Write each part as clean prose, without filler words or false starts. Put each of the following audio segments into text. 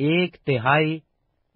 1/3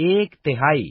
1/3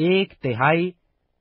1/3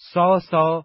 100-100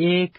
1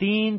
3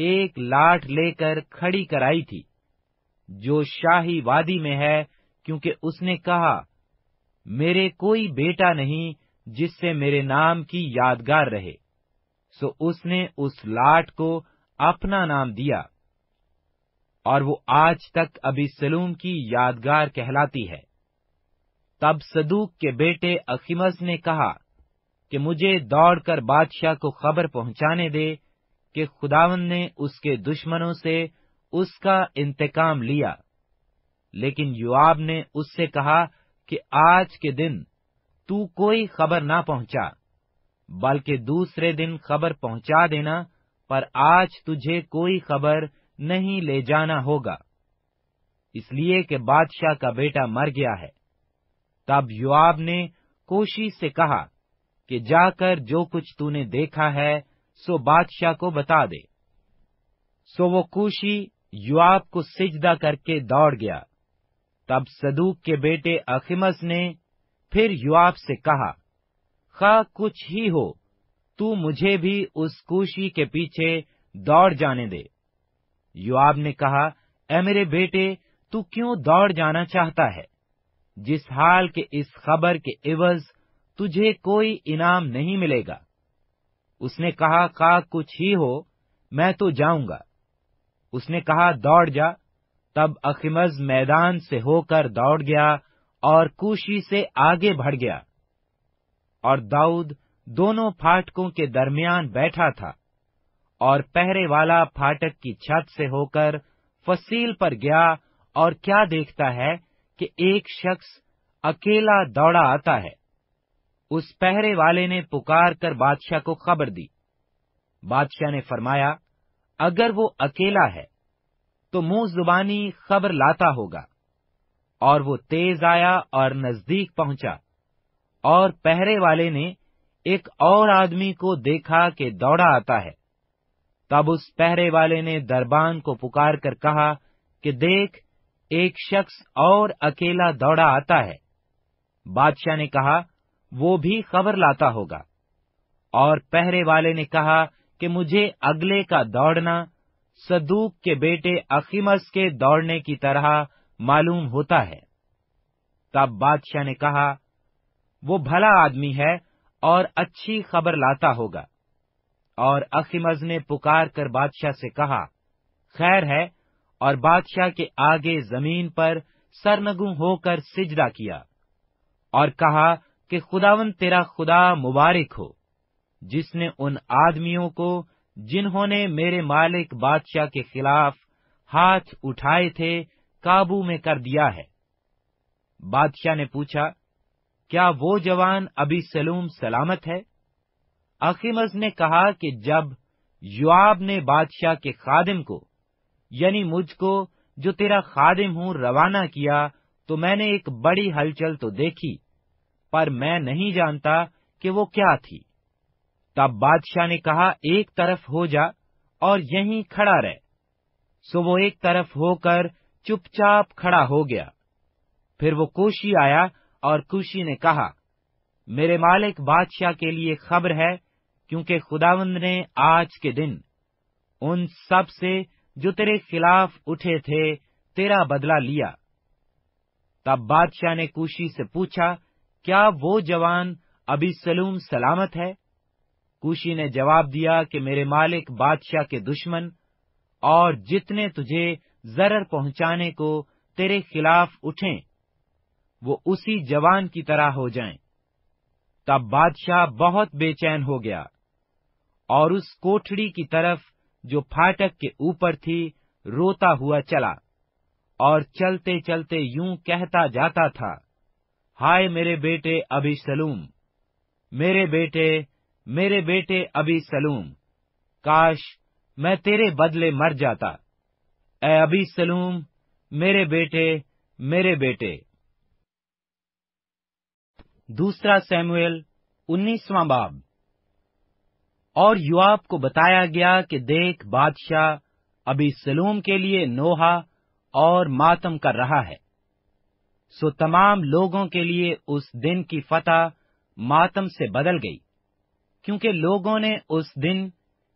ایک لاٹ لے کر کھڑی کرائی تھی جو شاہی وادی میں ہے، کیونکہ اس نے کہا میرے کوئی بیٹا نہیں جس سے میرے نام کی یادگار رہے، سو اس نے اس لاٹ کو اپنا نام دیا، اور وہ آج تک ابیسلوم کی یادگار کہلاتی ہے۔ تب صدوق کے بیٹے اخیمس نے کہا کہ مجھے دوڑ کر بادشاہ کو خبر پہنچانے دے کہ خداوند نے اس کے دشمنوں سے اس کا انتقام لیا۔ لیکن یوآب نے اس سے کہا کہ آج کے دن تو کوئی خبر نہ پہنچا، بلکہ دوسرے دن خبر پہنچا دینا، پر آج تجھے کوئی خبر نہیں لے جانا ہوگا، اس لیے کہ بادشاہ کا بیٹا مر گیا ہے۔ تب یوآب نے کوشی سے کہا کہ جا کر جو کچھ تو نے دیکھا ہے سو بادشاہ کو بتا دے۔ سو وہ کوشی یوآب کو سجدہ کر کے دوڑ گیا۔ تب صدوق کے بیٹے اخیمس نے پھر یوآب سے کہا، خواہ کچھ ہی ہو، تو مجھے بھی اس کوشی کے پیچھے دوڑ جانے دے۔ یوآب نے کہا، اے میرے بیٹے، تو کیوں دوڑ جانا چاہتا ہے، جس حال کے اس خبر کے عوض تجھے کوئی انعام نہیں ملے گا۔ اس نے کہا، خواہ کچھ ہی ہو، میں تو جاؤں گا۔ اس نے کہا، دوڑ جا۔ تب اخیمس میدان سے ہو کر دوڑ گیا اور کوشی سے آگے بڑھ گیا، اور داؤد دونوں پھاٹکوں کے درمیان بیٹھا تھا، اور پہرے والا پھاٹک کی چھت سے ہو کر فصیل پر گیا، اور کیا دیکھتا ہے کہ ایک شخص اکیلا دوڑا آتا ہے۔ اس پہرے والے نے پکار کر بادشاہ کو خبر دی۔ بادشاہ نے فرمایا، اگر وہ اکیلا ہے تو منہ زبانی خبر لاتا ہوگا۔ اور وہ تیز آیا اور نزدیک پہنچا، اور پہرے والے نے ایک اور آدمی کو دیکھا کہ دوڑا آتا ہے۔ تب اس پہرے والے نے دربان کو پکار کر کہا کہ دیکھ، ایک شخص اور اکیلا دوڑا آتا ہے۔ بادشاہ نے کہا، وہ بھی خبر لاتا ہوگا۔ اور پہرے والے نے کہا کہ مجھے اگلے کا دوڑنا صدوق کے بیٹے اخیمس کے دوڑنے کی طرح معلوم ہوتا ہے۔ تب بادشاہ نے کہا، وہ بھلا آدمی ہے اور اچھی خبر لاتا ہوگا۔ اور اخیمس نے پکار کر بادشاہ سے کہا، خیر ہے، اور بادشاہ کے آگے زمین پر سرنگوں ہو کر سجدہ کیا، اور کہا کہ خداوند تیرا خدا مبارک ہو، جس نے ان آدمیوں کو جنہوں نے میرے مالک بادشاہ کے خلاف ہاتھ اٹھائے تھے قابو میں کر دیا ہے۔ بادشاہ نے پوچھا، کیا وہ جوان ابیسلوم سلامت ہے؟ اخیمس نے کہا کہ جب یوآب نے بادشاہ کے خادم کو، یعنی مجھ کو جو تیرا خادم ہوں، روانہ کیا، تو میں نے ایک بڑی ہلچل تو دیکھی، پر میں نہیں جانتا کہ وہ کیا تھی۔ تب بادشاہ نے کہا، ایک طرف ہو جا اور یہیں کھڑا رہ۔ سو وہ ایک طرف ہو کر چپ چاپ کھڑا ہو گیا۔ پھر وہ کوشی آیا، اور کوشی نے کہا، میرے مالک بادشاہ کے لیے خبر ہے، کیونکہ خداوند نے آج کے دن ان سب سے جو تیرے خلاف اٹھے تھے تیرا بدلہ لیا۔ تب بادشاہ نے کوشی سے پوچھا، کیا وہ جوان ابیسلوم سلامت ہے؟ کوشی نے جواب دیا کہ میرے مالک بادشاہ کے دشمن اور جتنے تجھے ضرر پہنچانے کو تیرے خلاف اٹھیں، وہ اسی جوان کی طرح ہو جائیں۔ تب بادشاہ بہت بے چین ہو گیا، اور اس کوٹھڑی کی طرف جو پھاٹک کے اوپر تھی روتا ہوا چلا، اور چلتے چلتے یوں کہتا جاتا تھا، ہائے میرے بیٹے ابیسلوم، میرے بیٹے ابیسلوم، کاش میں تیرے بدلے مر جاتا، اے ابیسلوم میرے بیٹے۔ دوسرا سیموئیل 19واں باب۔ اور یوآب کو بتایا گیا کہ دیکھ، بادشاہ ابیسلوم کے لیے نوحہ اور ماتم کر رہا ہے۔ سو تمام لوگوں کے لیے اس دن کی فتح ماتم سے بدل گئی، کیونکہ لوگوں نے اس دن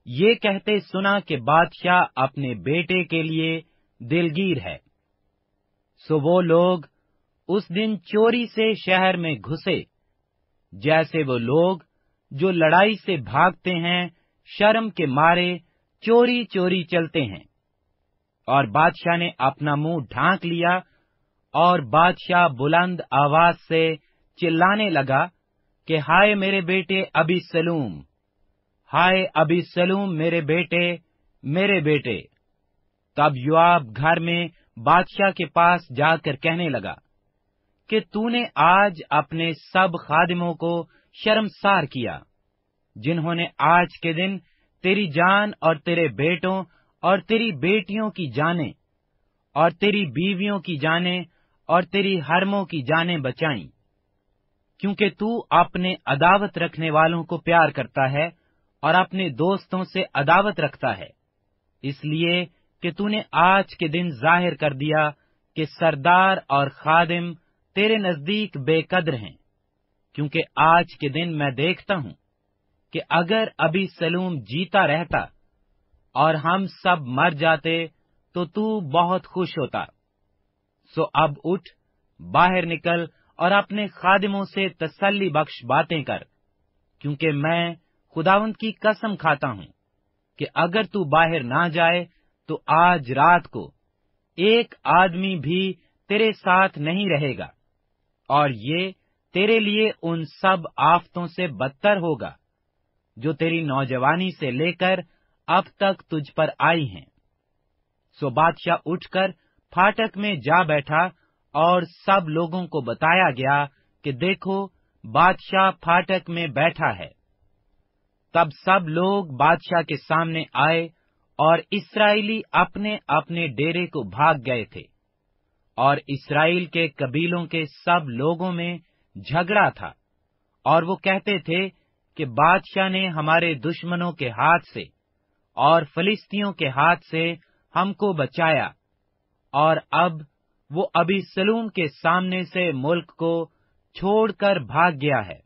یہ کہتے سنا کہ بادشاہ اپنے بیٹے کے لیے دلگیر ہے۔ سو وہ لوگ اس دن چوری سے شہر میں گھسے، جیسے وہ لوگ جو لڑائی سے بھاگتے ہیں شرم کے مارے چوری چوری چلتے ہیں۔ اور بادشاہ نے اپنا منہ ڈھانک لیا، اور بادشاہ بلند آواز سے چلانے لگا کہ ہائے میرے بیٹے ابیسلوم، ہائے ابیسلوم میرے بیٹے، میرے بیٹے۔ تب یوآب گھر میں بادشاہ کے پاس جا کر کہنے لگا کہ تو نے آج اپنے سب خادموں کو شرمسار کیا، جنہوں نے آج کے دن تیری جان اور تیرے بیٹوں اور تیری بیٹیوں کی جانیں اور تیری بیویوں کی جانیں اور تیری حرموں کی جانیں بچائیں، کیونکہ تو اپنے عداوت رکھنے والوں کو پیار کرتا ہے اور اپنے دوستوں سے عداوت رکھتا ہے، اس لیے کہ تو نے آج کے دن ظاہر کر دیا کہ سردار اور خادم تیرے نزدیک بے قدر ہیں، کیونکہ آج کے دن میں دیکھتا ہوں کہ اگر ابیسلوم جیتا رہتا اور ہم سب مر جاتے تو بہت خوش ہوتا۔ سو اب اٹھ، باہر نکل اور اپنے خادموں سے تسلی بخش باتیں کر، کیونکہ میں خداوند کی قسم کھاتا ہوں کہ اگر تو باہر نہ جائے تو آج رات کو ایک آدمی بھی تیرے ساتھ نہیں رہے گا، اور یہ تیرے لیے ان سب آفتوں سے بدتر ہوگا جو تیری نوجوانی سے لے کر اب تک تجھ پر آئی ہیں۔ سو بادشاہ اٹھ کر پھاٹک میں جا بیٹھا، اور سب لوگوں کو بتایا گیا کہ دیکھو بادشاہ پھاٹک میں بیٹھا ہے۔ تب سب لوگ بادشاہ کے سامنے آئے، اور اسرائیلی اپنے اپنے ڈیرے کو بھاگ گئے تھے، اور اسرائیل کے قبیلوں کے سب لوگوں میں جھگڑا تھا، اور وہ کہتے تھے کہ بادشاہ نے ہمارے دشمنوں کے ہاتھ سے اور فلسطینیوں کے ہاتھ سے ہم کو بچایا، اور اب وہ ابیسلوم کے سامنے سے ملک کو چھوڑ کر بھاگ گیا ہے،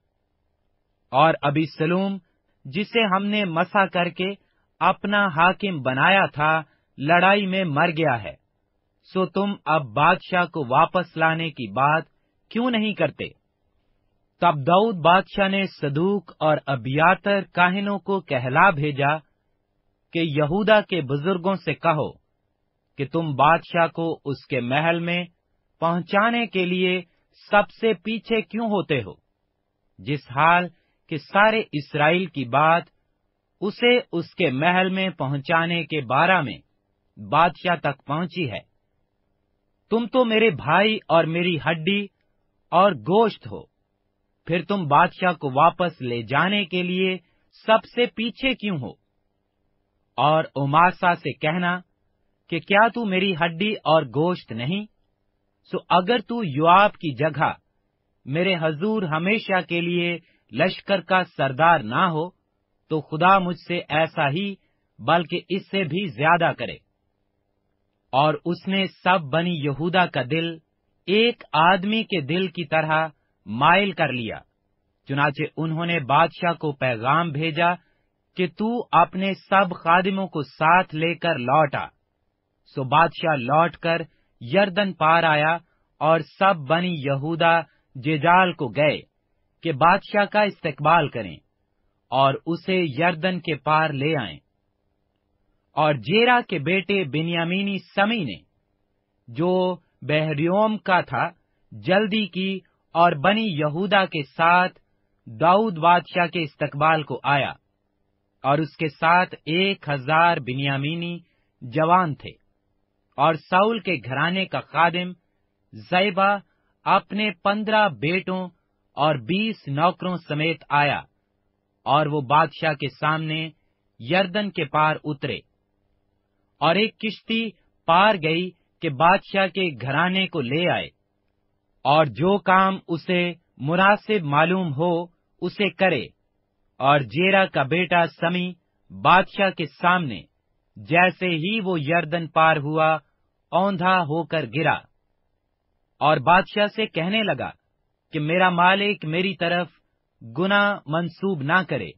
اور ابیسلوم جسے ہم نے مسح کر کے اپنا حاکم بنایا تھا لڑائی میں مر گیا ہے۔ سو تم اب بادشاہ کو واپس لانے کی بات کیوں نہیں کرتے؟ تب داؤد بادشاہ نے صدوق اور ابیاتر کاہنوں کو کہلا بھیجا کہ یہودا کے بزرگوں سے کہو کہ تم بادشاہ کو اس کے محل میں پہنچانے کے لیے سب سے پیچھے کیوں ہوتے ہو، جس حال کہ سارے اسرائیل کی بات اسے اس کے محل میں پہنچانے کے بارے میں بادشاہ تک پہنچی ہے۔ تم تو میرے بھائی اور میری ہڈی اور گوشت ہو، پھر تم بادشاہ کو واپس لے جانے کے لیے سب سے پیچھے کیوں ہو؟ اور اماسا سے کہنا کہ کیا تو میری ہڈی اور گوشت نہیں؟ سو اگر تو یوآب کی جگہ میرے حضور ہمیشہ کے لیے لشکر کا سردار نہ ہو تو خدا مجھ سے ایسا ہی بلکہ اس سے بھی زیادہ کرے۔ اور اس نے سب بنی یہودا کا دل ایک آدمی کے دل کی طرح مائل کر لیا، چنانچہ انہوں نے بادشاہ کو پیغام بھیجا کہ تو اپنے سب خادموں کو ساتھ لے کر لوٹ آ۔ سو بادشاہ لوٹ کر یردن پار آیا، اور سب بنی یہودا جیجال کو گئے کہ بادشاہ کا استقبال کریں اور اسے یردن کے پار لے آئیں۔ اور جیرا کے بیٹے بنیامینی سمی نے، جو بہریوم کا تھا، جلدی کی اور بنی یہودا کے ساتھ داؤد بادشاہ کے استقبال کو آیا، اور اس کے ساتھ 1000 بنیامینی جوان تھے۔ اور ساؤل کے گھرانے کا خادم زیبا اپنے 15 بیٹوں اور 20 نوکروں سمیت آیا، اور وہ بادشاہ کے سامنے یردن کے پار اترے۔ اور ایک کشتی پار گئی کہ بادشاہ کے گھرانے کو لے آئے، اور جو کام اسے مناسب معلوم ہو اسے کرے۔ اور جیرا کا بیٹا سمی بادشاہ کے سامنے جیسے ہی وہ یردن پار ہوا اوندھا ہو کر گرا، اور بادشاہ سے کہنے لگا کہ میرا مالک میری طرف گناہ منسوب نہ کرے،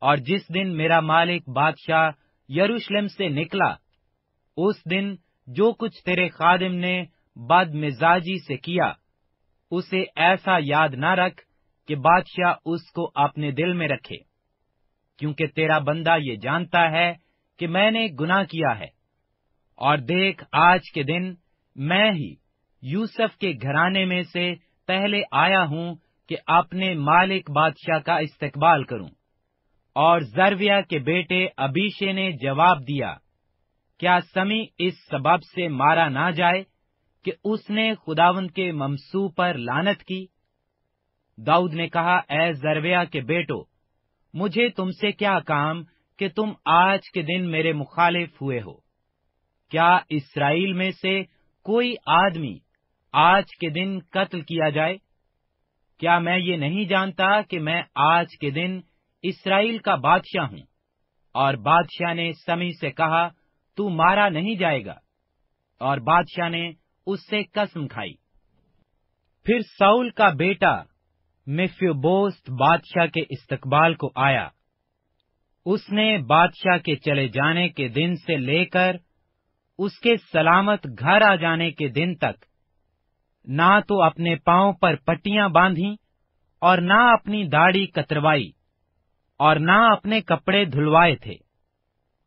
اور جس دن میرا مالک بادشاہ یروشلم سے نکلا، اس دن جو کچھ تیرے خادم نے بد مزاجی سے کیا، اسے ایسا یاد نہ رکھ کہ بادشاہ اس کو اپنے دل میں رکھے، کیونکہ تیرا بندہ یہ جانتا ہے کہ میں نے گناہ کیا ہے۔ اور دیکھ، آج کے دن میں ہی یوسف کے گھرانے میں سے پہلے آیا ہوں کہ اپنے مالک بادشاہ کا استقبال کروں۔ اور زرویہ کے بیٹے ابیشے نے جواب دیا، کیا سمی اس سبب سے مارا نہ جائے کہ اس نے خداوند کے ممسوح پر لعنت کی؟ داؤد نے کہا، اے زرویہ کے بیٹو، مجھے تم سے کیا کام کہ تم آج کے دن میرے مخالف ہوئے ہو؟ کیا اسرائیل میں سے کوئی آدمی آج کے دن قتل کیا جائے؟ کیا میں یہ نہیں جانتا کہ میں آج کے دن اسرائیل کا بادشاہ ہوں؟ اور بادشاہ نے سمی سے کہا، تو مارا نہیں جائے گا۔ اور بادشاہ نے اس سے قسم کھائی۔ پھر ساؤل کا بیٹا میفیبوست بادشاہ کے استقبال کو آیا۔ اس نے بادشاہ کے چلے جانے کے دن سے لے کر اس کے سلامت گھر آ جانے کے دن تک نہ تو اپنے پاؤں پر پٹیاں باندھیں اور نہ اپنی داڑھی کتروائی اور نہ اپنے کپڑے دھلوائے تھے۔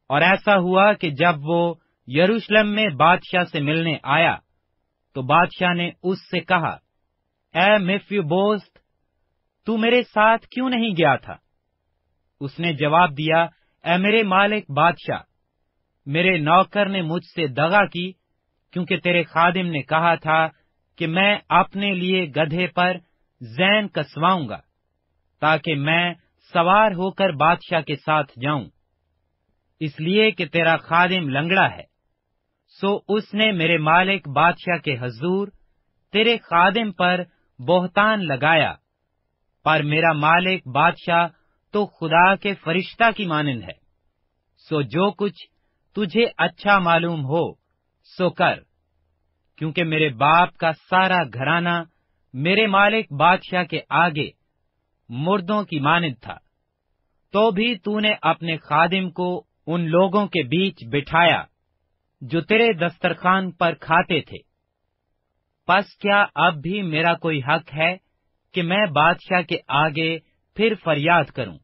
اور ایسا ہوا کہ جب وہ یروشلم میں بادشاہ سے ملنے آیا تو بادشاہ نے اس سے کہا، اے میفیبوست، تو میرے ساتھ کیوں نہیں گیا تھا؟ اس نے جواب دیا، اے میرے مالک بادشاہ، میرے نوکر نے مجھ سے دغا کی، کیونکہ تیرے خادم نے کہا تھا کہ میں اپنے لیے گدھے پر زین کسواؤں گا تاکہ میں سوار ہو کر بادشاہ کے ساتھ جاؤں، اس لیے کہ تیرا خادم لنگڑا ہے۔ سو اس نے میرے مالک بادشاہ کے حضور تیرے خادم پر بہتان لگایا، پر میرا مالک بادشاہ تو خدا کے فرشتہ کی مانند ہے۔ سو جو کچھ تجھے اچھا معلوم ہو سو کر، کیونکہ میرے باپ کا سارا گھرانہ میرے مالک بادشاہ کے آگے مردوں کی مانند تھا، تو بھی تو نے اپنے خادم کو ان لوگوں کے بیچ بٹھایا جو تیرے دسترخوان پر کھاتے تھے۔ پس کیا اب بھی میرا کوئی حق ہے کہ میں بادشاہ کے آگے پھر فریاد کروں؟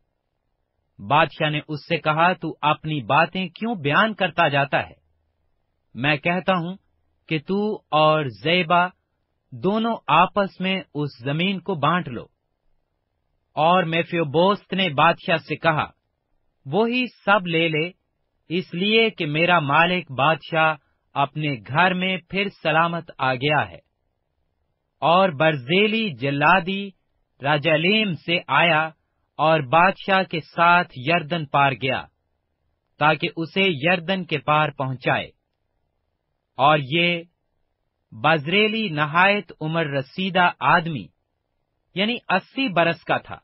بادشاہ نے اس سے کہا، تو اپنی باتیں کیوں بیان کرتا جاتا ہے؟ میں کہتا ہوں کہ تو اور زیبا دونوں آپس میں اس زمین کو بانٹ لو۔ اور میفیبوست نے بادشاہ سے کہا، وہی سب لے لے، اس لیے کہ میرا مالک بادشاہ اپنے گھر میں پھر سلامت آ گیا ہے۔ اور برزیلی جلادی راجالیم سے آیا اور بادشاہ کے ساتھ یردن پار گیا تاکہ اسے یردن کے پار پہنچائے۔ اور یہ بزریلی نہایت عمر رسیدہ آدمی یعنی 80 برس کا تھا۔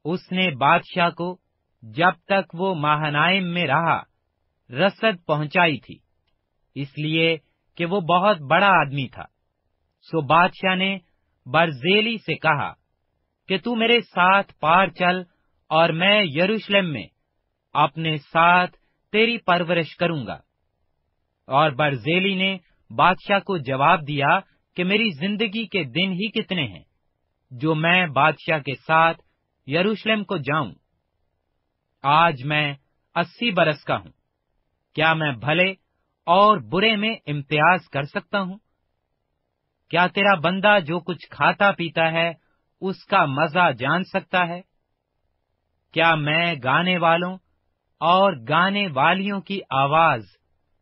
اس نے بادشاہ کو جب تک وہ ماہنائم میں رہا رسد پہنچائی تھی، اس لیے کہ وہ بہت بڑا آدمی تھا۔ سو بادشاہ نے برزیلی سے کہا کہ تو میرے ساتھ پار چل اور میں یروشلم میں اپنے ساتھ تیری پرورش کروں گا۔ اور برزیلی نے بادشاہ کو جواب دیا کہ میری زندگی کے دن ہی کتنے ہیں جو میں بادشاہ کے ساتھ یروشلم کو جاؤں؟ آج میں 80 برس کا ہوں، کیا میں بھلے اور برے میں امتیاز کر سکتا ہوں؟ کیا تیرا بندہ جو کچھ کھاتا پیتا ہے اس کا مزہ جان سکتا ہے؟ کیا میں گانے والوں اور گانے والیوں کی آواز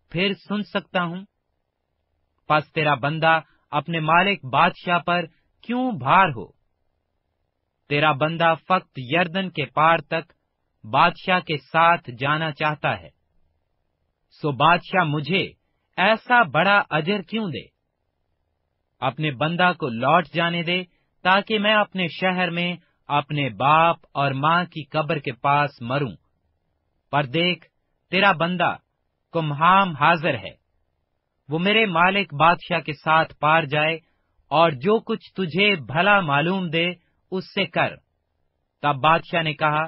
پھر سن سکتا ہوں؟ پس تیرا بندہ اپنے مالک بادشاہ پر کیوں بھار ہو؟ تیرا بندہ فقط یردن کے پار تک بادشاہ کے ساتھ جانا چاہتا ہے۔ سو بادشاہ مجھے ایسا بڑا اجر کیوں دے؟ اپنے بندہ کو لوٹ جانے دے تاکہ میں اپنے شہر میں اپنے باپ اور ماں کی قبر کے پاس مروں۔ پر دیکھ، تیرا بندہ کمہام حاضر ہے، وہ میرے مالک بادشاہ کے ساتھ پار جائے اور جو کچھ تجھے بھلا معلوم دے اس سے کر۔ تب بادشاہ نے کہا،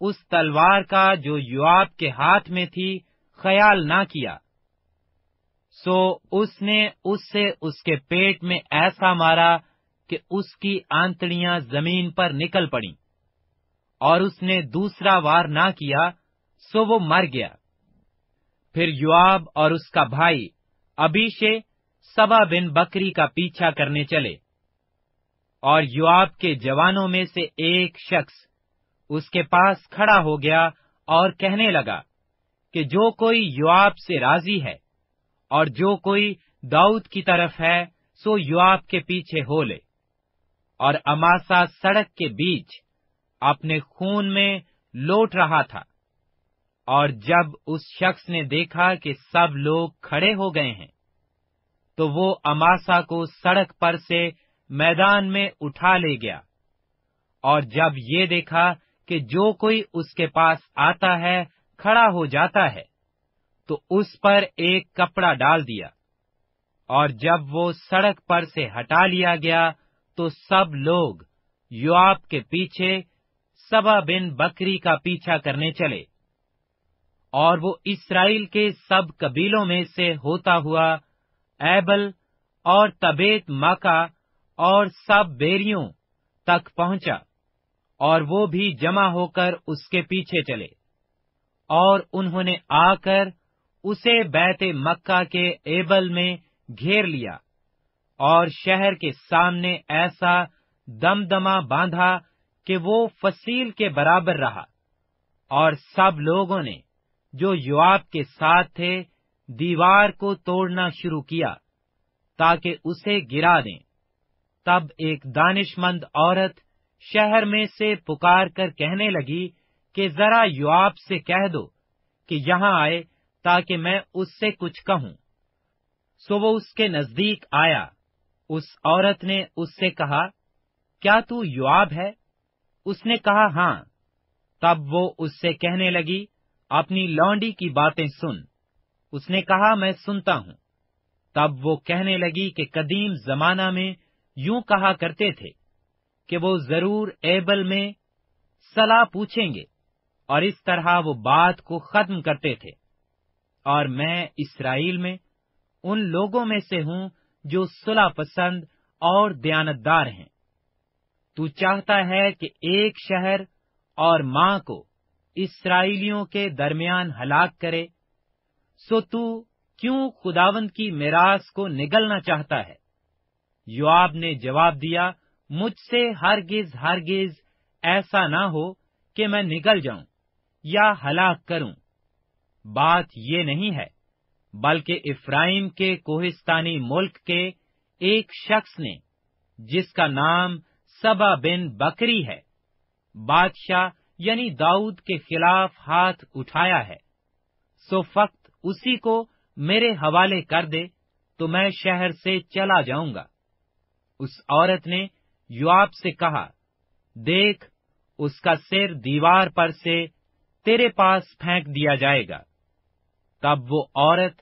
اس تلوار کا جو یوآب کے ہاتھ میں تھی خیال نہ کیا۔ سو اس نے اس سے اس کے پیٹ میں ایسا مارا کہ اس کی آنتڑیاں زمین پر نکل پڑیں، اور اس نے دوسرا وار نہ کیا، سو وہ مر گیا۔ پھر یوآب اور اس کا بھائی ابیشے سبا بن بکری کا پیچھا کرنے چلے، اور یوآب کے جوانوں میں سے ایک شخص اس کے پاس کھڑا ہو گیا اور کہنے لگا کہ جو کوئی یوآب سے راضی ہے اور جو کوئی داؤد کی طرف ہے سو یوآب کے پیچھے ہو لے۔ اور اماسا سڑک کے بیچ اپنے خون میں لوٹ رہا تھا، اور جب اس شخص نے دیکھا کہ سب لوگ کھڑے ہو گئے ہیں تو وہ اماسا کو سڑک پر سے میدان میں اٹھا لے گیا، اور جب یہ دیکھا کہ جو کوئی اس کے پاس آتا ہے کھڑا ہو جاتا ہے تو اس پر ایک کپڑا ڈال دیا، اور جب وہ سڑک پر سے ہٹا لیا گیا تو سب لوگ یوآب کے پیچھے سبا بن بکری کا پیچھا کرنے چلے، اور وہ اسرائیل کے سب قبیلوں میں سے ہوتا ہوا ایبل اور تبیت ماکا اور سب بیریوں تک پہنچا، اور وہ بھی جمع ہو کر اس کے پیچھے چلے، اور انہوں نے آ کر اسے بیت مکہ کے ایبل میں گھیر لیا، اور شہر کے سامنے ایسا دمدمہ باندھا کہ وہ فصیل کے برابر رہا، اور سب لوگوں نے جو یوآب کے ساتھ تھے دیوار کو توڑنا شروع کیا تاکہ اسے گرا دیں۔ تب ایک دانش مند عورت شہر میں سے پکار کر کہنے لگی کہ ذرا یوآب سے کہہ دو کہ یہاں آئے تاکہ میں اس سے کچھ کہوں۔ سو وہ اس کے نزدیک آیا۔ اس عورت نے اس سے کہا، کیا تو یوآب ہے؟ اس نے کہا، ہاں۔ تب وہ اس سے کہنے لگی، اپنی لونڈی کی باتیں سن۔ اس نے کہا، میں سنتا ہوں۔ تب وہ کہنے لگی کہ قدیم زمانہ میں یوں کہا کرتے تھے کہ وہ ضرور ایبل میں صلاح پوچھیں گے، اور اس طرح وہ بات کو ختم کرتے تھے، اور میں اسرائیل میں ان لوگوں میں سے ہوں جو صلح پسند اور دیانتدار ہیں۔ تو چاہتا ہے کہ ایک شہر اور ماں کو اسرائیلیوں کے درمیان ہلاک کرے، سو تو کیوں خداوند کی میراث کو نگلنا چاہتا ہے؟ یوآب نے جواب دیا، مجھ سے ہرگز ہرگز ایسا نہ ہو کہ میں نگل جاؤں یا ہلاک کروں۔ بات یہ نہیں ہے، بلکہ افرائیم کے کوہستانی ملک کے ایک شخص نے، جس کا نام سبا بن بکری ہے، بادشاہ یعنی داؤد کے خلاف ہاتھ اٹھایا ہے، سو فقط اسی کو میرے حوالے کر دے تو میں شہر سے چلا جاؤں گا۔ اس عورت نے یوآب سے کہا، دیکھ، اس کا سر دیوار پر سے تیرے پاس پھینک دیا جائے گا۔ تب وہ عورت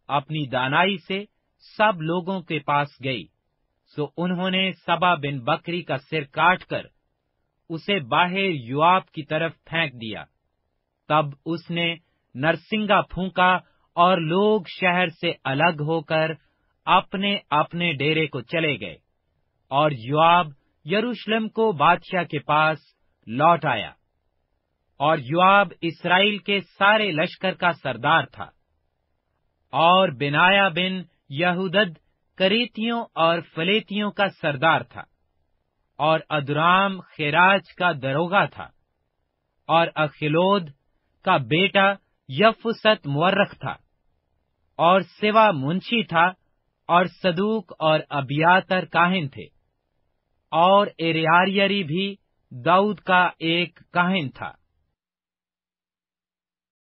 اپنی دانائی سے سب لوگوں کے پاس گئی، سو انہوں نے سبا بن بکری کا سر کاٹ کر اسے باہر یوآب کی طرف پھینک دیا۔ تب اس نے نرسنگا پھونکا اور لوگ شہر سے الگ ہو کر اپنے اپنے ڈیرے کو چلے گئے، اور یوآب یروشلم کو بادشاہ کے پاس لوٹ آیا۔ اور یوآب اسرائیل کے سارے لشکر کا سردار تھا، اور بنایا بن یہودد کریتیوں اور فلیتیوں کا سردار تھا، اور ادرام خیراج کا دروغہ تھا، اور اخلود کا بیٹا یفست مورخ تھا، اور سوا منشی تھا، اور صدوق اور ابیاتر کاہن تھے، اور ایریاریری بھی داؤد کا ایک کاہن تھا۔